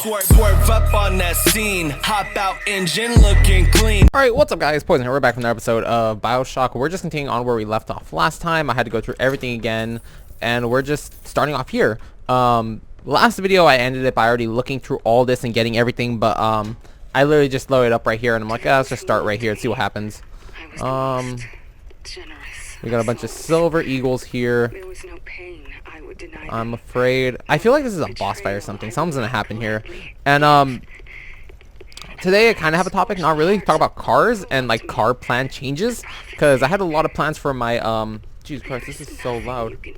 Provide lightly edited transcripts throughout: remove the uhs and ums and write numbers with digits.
Swerve up on that scene, hop out engine looking clean. Alright, what's up guys, Poison here. We're back from another episode of Bioshock. We're just continuing on where we left off last time. I had to go through everything again, and we're just starting off here. Last video I ended it by already looking through all this and getting everything, but I literally just loaded it up right here, and I'm like, let's just start right here and see what happens. We got a bunch of silver eagles here. I'm afraid. I feel like this is a boss fight or something. Something's gonna happen here. And today I kind of have a topic, not really, talk about cars and like car plan changes, because I had a lot of plans for my Jesus Christ, this is so loud. Okay,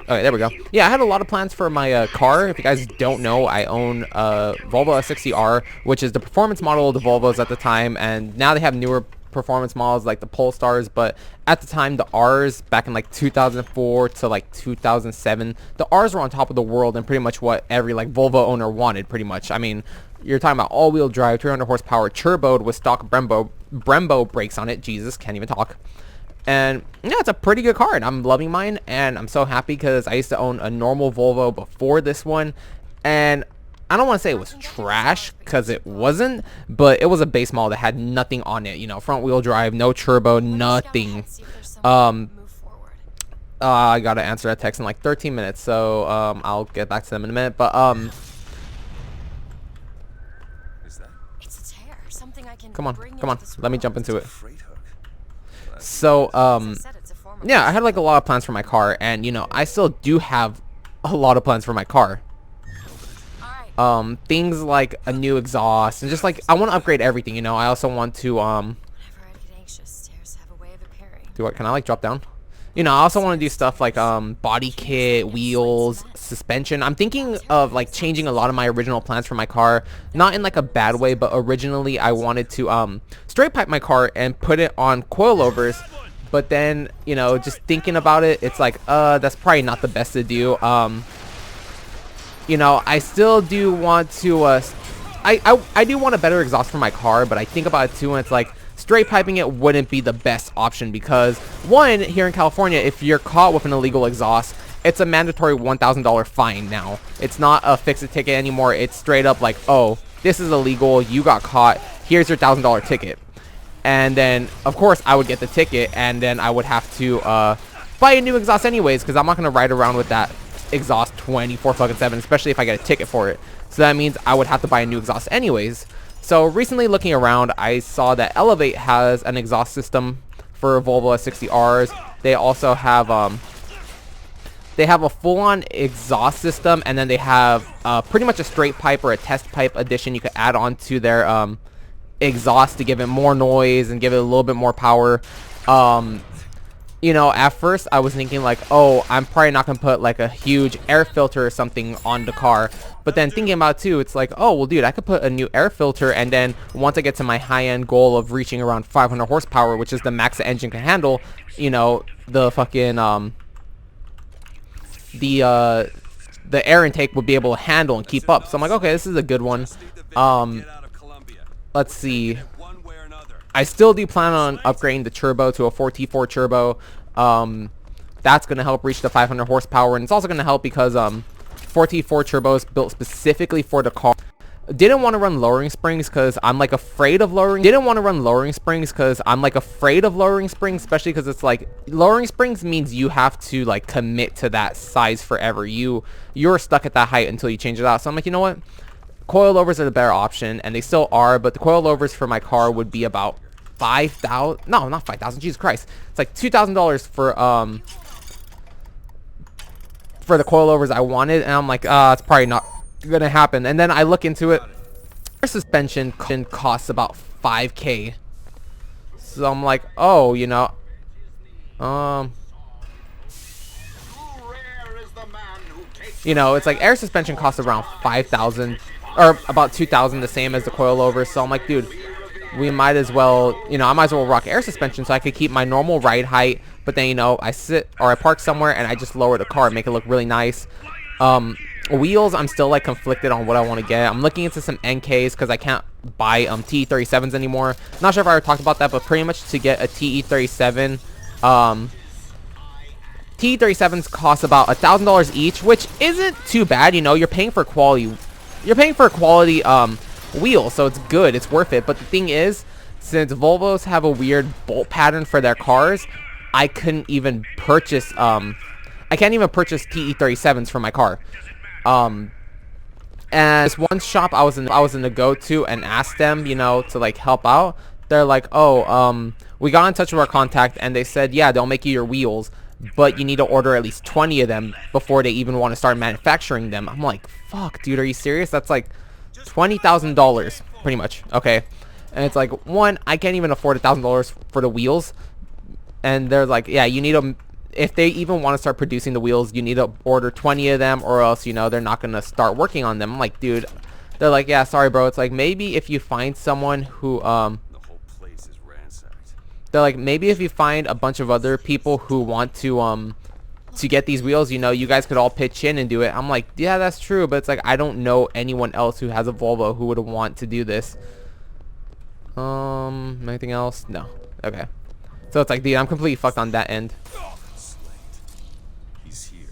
there we go. Yeah, I had a lot of plans for my car. If you guys don't know, I own a Volvo S60R, which is the performance model of the Volvos at the time, and now they have newer performance models like the Polestars, but at the time the R's back in like 2004 to like 2007, the R's were on top of the world and pretty much what every like Volvo owner wanted, pretty much. I mean, you're talking about all-wheel drive, 300 horsepower, turboed with stock Brembo brakes on it. Jesus, can't even talk. And yeah, it's a pretty good car and I'm loving mine, and I'm so happy because I used to own a normal Volvo before this one, and I don't want to say it was trash because it wasn't, but it was a base model that had nothing on it, you know, front wheel drive, no turbo, nothing. I gotta answer that text in like 13 minutes, so I'll get back to them in a minute. But come on, let me jump into it. So yeah, I had like a lot of plans for my car, and you know, I still do have a lot of plans for my car. Things like a new exhaust, and just like I want to upgrade everything, you know. I also want to do what, can I like drop down? You know, I also want to do stuff like body kit, wheels, suspension. I'm thinking of like changing a lot of my original plans for my car, not in like a bad way, but originally I wanted to straight pipe my car and put it on coilovers, but then, you know, just thinking about it, it's like that's probably not the best to do. You know, I still do want to, I do want a better exhaust for my car, but I think about it too, and it's like, straight piping it wouldn't be the best option because, one, here in California, if you're caught with an illegal exhaust, it's a mandatory $1,000 fine now. It's not a fix-it ticket anymore. It's straight up like, oh, this is illegal, you got caught, here's your $1,000 ticket. And then, of course, I would get the ticket, and then I would have to buy a new exhaust anyways, because I'm not going to ride around with that exhaust 24/7, especially if I get a ticket for it. So that means I would have to buy a new exhaust anyways. So recently, looking around, I saw that Elevate has an exhaust system for Volvo S60Rs. They also have a full-on exhaust system, and then they have pretty much a straight pipe or a test pipe addition you could add on to their exhaust to give it more noise and give it a little bit more power. You know, at first I was thinking like, oh, I'm probably not gonna put like a huge air filter or something on the car, but then thinking about it too, it's like, oh well dude, I could put a new air filter, and then once I get to my high-end goal of reaching around 500 horsepower, which is the max the engine can handle, you know, the fucking the air intake would be able to handle and keep up. So I'm like, okay, this is a good one. Let's see, I still do plan on upgrading the turbo to a 4T4 turbo. That's going to help reach the 500 horsepower, and it's also going to help because 4T4 turbo is built specifically for the car. Didn't want to run lowering springs because I'm like afraid of lowering. Especially because it's like lowering springs means you have to like commit to that size forever. You're stuck at that height until you change it out. So I'm like, you know what? Coilovers are the better option, and they still are, but the coilovers for my car would be about $5,000. No, not $5,000. Jesus Christ, it's like $2,000 for the coilovers I wanted, and I'm like, it's probably not gonna happen. And then I look into it. Air suspension costs about $5K. So I'm like, oh, you know, you know, it's like air suspension costs around $5,000. Or about $2,000, the same as the coilovers. So I'm like, dude, we might as well, you know, I might as well rock air suspension so I could keep my normal ride height, but then, you know, I sit or I park somewhere and I just lower the car and make it look really nice. Wheels, I'm still like conflicted on what I want to get. I'm looking into some NKs because I can't buy TE37s anymore. Not sure if I already talked about that, but pretty much to get a TE37, TE37s cost about $1,000 each, which isn't too bad. You know, you're paying for quality. you're paying for a quality wheel, so it's good, it's worth it. But the thing is, since Volvos have a weird bolt pattern for their cars, I couldn't even purchase I can't even purchase TE37s for my car. And this one shop I was in the go-to and asked them, you know, to like help out. They're like, oh, we got in touch with our contact and they said, yeah, they'll make you your wheels, but you need to order at least 20 of them before they even want to start manufacturing them. I'm like, fuck, dude, are you serious? That's like $20,000 pretty much. Okay. And it's like, one, I can't even afford $1,000 for the wheels. And they're like, yeah, you need to, if they even want to start producing the wheels, you need to order 20 of them or else, you know, they're not going to start working on them. I'm like, dude, they're like, yeah, sorry, bro. It's like, maybe if you find someone who, they're like, maybe if you find a bunch of other people who want to get these wheels, you know, you guys could all pitch in and do it. I'm like, yeah, that's true. But it's like, I don't know anyone else who has a Volvo who would want to do this. Anything else? No. Okay. So it's like, dude, I'm completely fucked on that end. He's here.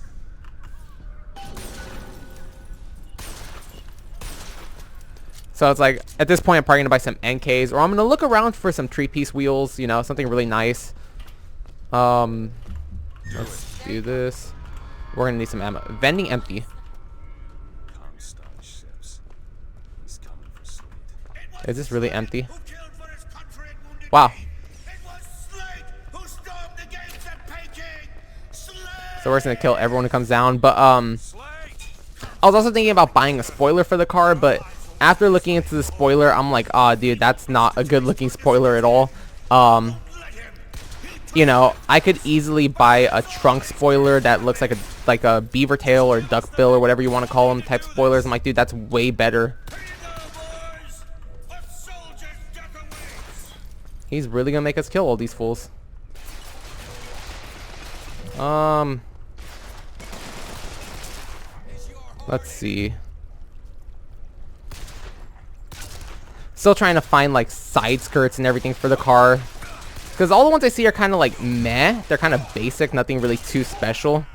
So it's like, at this point, I'm probably gonna buy some NKs, or I'm gonna look around for some 3-piece wheels, you know, something really nice. Let's do this. We're gonna need some ammo. Vending empty. Is this really empty? Wow. So we're just gonna kill everyone who comes down. But I was also thinking about buying a spoiler for the car, but after looking into the spoiler, I'm like, ah, dude, that's not a good looking spoiler at all. You know, I could easily buy a trunk spoiler that looks like a beaver tail or duck bill or whatever you want to call them type spoilers. I'm like, dude, that's way better. He's really gonna make us kill all these fools. Let's see. Still trying to find like side skirts and everything for the car, because all the ones I see are kind of like meh. They're kind of basic, nothing really too special.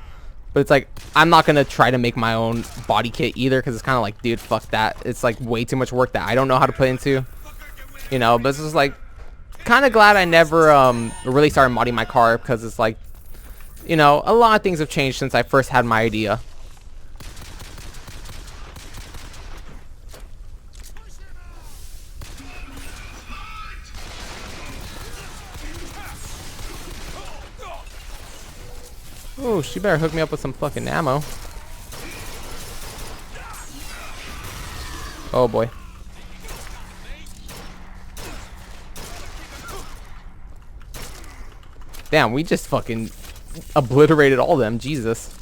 But it's like, I'm not gonna try to make my own body kit either, because it's kind of like, dude, fuck that. It's like way too much work that I don't know how to put into, you know. But it's just like, kind of glad I never really started modding my car, because it's like, you know, a lot of things have changed since I first had my idea. Oh, she better hook me up with some fucking ammo. Oh boy. Damn, we just fucking obliterated all of them. Jesus.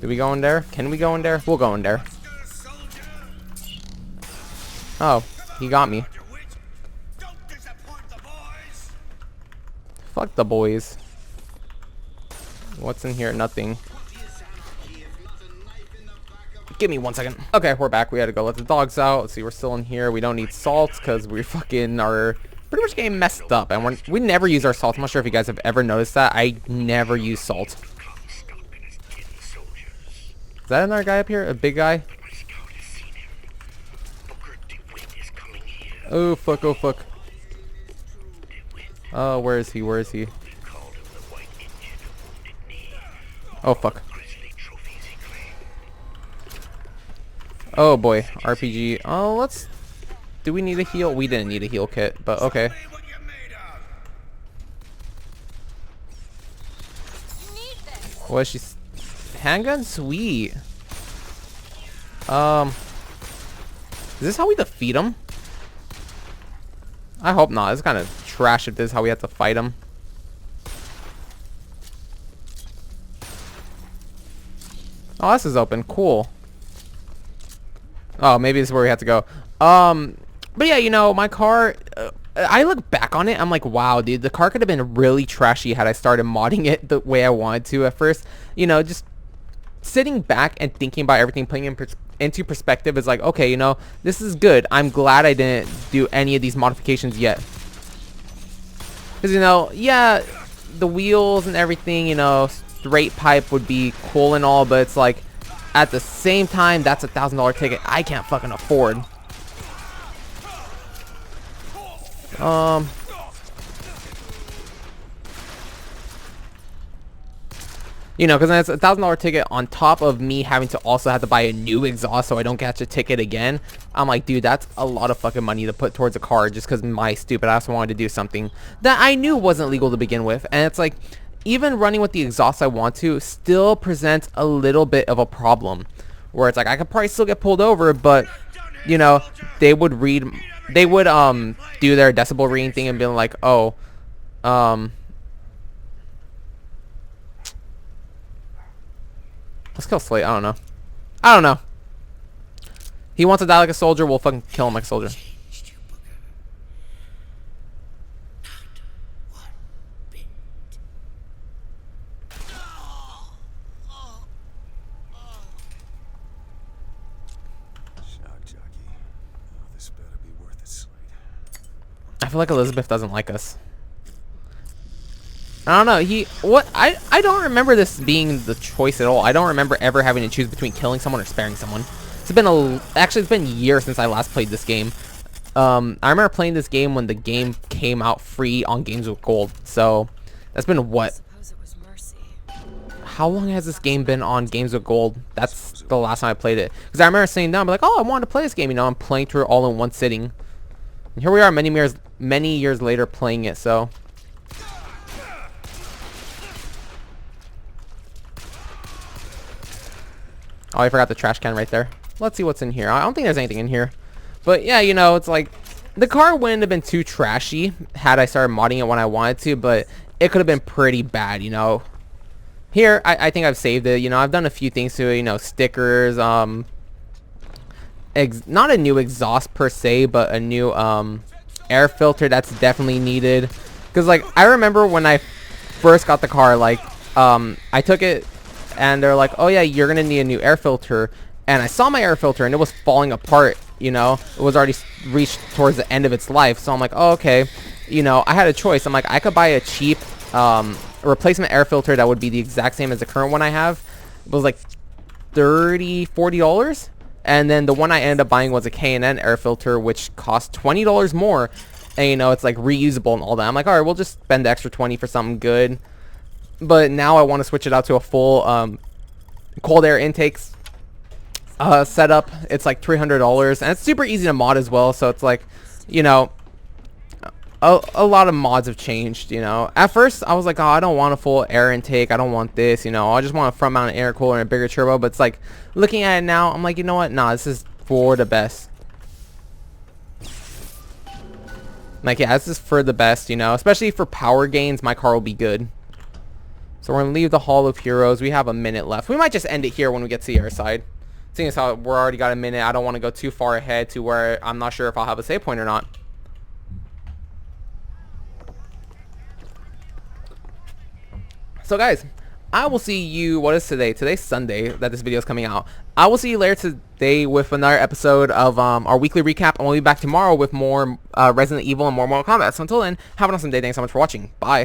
Do we go in there? Can we go in there? We'll go in there. Oh, he got me. Fuck the boys. What's in here? Nothing. Give me 1 second. Okay, we're back. We had to go let the dogs out. Let's see, we're still in here. We don't need salt because we fucking are pretty much getting messed up. And we never use our salt. I'm not sure if you guys have ever noticed that. I never use salt. Is that another guy up here? A big guy? Oh, fuck. Oh, fuck. Oh, where is he? Where is he? Oh, fuck. Oh, boy. RPG. Oh, let's... Do we need a heal? We didn't need a heal kit, but okay. What is she... Handgun? Sweet. Is this how we defeat him? I hope not. It's kind of trash if this is how we have to fight him. Oh, this is open. Cool. Oh, maybe this is where we have to go. But yeah, you know, my car, I look back on it, I'm like, wow, dude, the car could have been really trashy had I started modding it the way I wanted to at first. You know, just sitting back and thinking about everything, putting it into perspective is like, okay, you know, this is good. I'm glad I didn't do any of these modifications yet. Because, you know, yeah, the wheels and everything, you know, straight pipe would be cool and all, but it's like, at the same time, that's $1,000 ticket I can't fucking afford. You know, because that's a $1,000 ticket on top of me having to also have to buy a new exhaust so I don't catch a ticket again. I'm like, dude, that's a lot of fucking money to put towards a car just because my stupid ass wanted to do something that I knew wasn't legal to begin with. And it's like, even running with the exhaust I want to still presents a little bit of a problem, where it's like I could probably still get pulled over, but you know, they would do their decibel reading thing and be like, oh, let's kill Slate. I don't know. He wants to die like a soldier. We'll fucking kill him like a soldier. I feel like Elizabeth doesn't like us. I don't know. I don't remember this being the choice at all. I don't remember ever having to choose between killing someone or sparing someone. It's been years since I last played this game. I remember playing this game when the game came out free on Games with Gold. So that's been what? How long has this game been on Games with Gold? That's the last time I played it. Because I remember sitting down, like, oh, I wanted to play this game. You know, I'm playing through it all in one sitting. And here we are, many years later, playing it. So. Oh, I forgot the trash can right there. Let's see what's in here. I don't think there's anything in here. But yeah, you know, it's like the car wouldn't have been too trashy had I started modding it when I wanted to, but it could have been pretty bad, you know. Here, I think I've saved it. You know, I've done a few things to it, you know, stickers, not a new exhaust per se, but a new air filter that's definitely needed. Because, like, I remember when I first got the car, like, I took it and they're like, oh yeah, you're gonna need a new air filter. And I saw my air filter and it was falling apart, you know. It was already reached towards the end of its life. So I'm like, oh, okay. You know, I had a choice. I'm like, I could buy a cheap replacement air filter that would be the exact same as the current one I have. It was like $40. And then the one I ended up buying was a K&N air filter, which cost $20 more. And, you know, it's like reusable and all that. I'm like, all right, we'll just spend the extra 20 for something good. But now I want to switch it out to a full cold air intakes setup. It's like $300, and it's super easy to mod as well. So it's like, you know, a lot of mods have changed. You know, at first I was like, oh, I don't want a full air intake. I don't want this. You know, I just want a front mounted air cooler and a bigger turbo. But it's like, looking at it now, I'm like, you know what? Nah, this is for the best. Like, yeah, this is for the best. You know, especially for power gains, my car will be good. So we're going to leave the Hall of Heroes. We have a minute left. We might just end it here when we get to the air side. Seeing as how we're already got a minute, I don't want to go too far ahead to where I'm not sure if I'll have a save point or not. So guys, I will see you, what is today? Today's Sunday that this video is coming out. I will see you later today with another episode of our weekly recap. And we'll be back tomorrow with more Resident Evil and more Mortal Kombat. So until then, have an awesome day. Thanks so much for watching. Bye.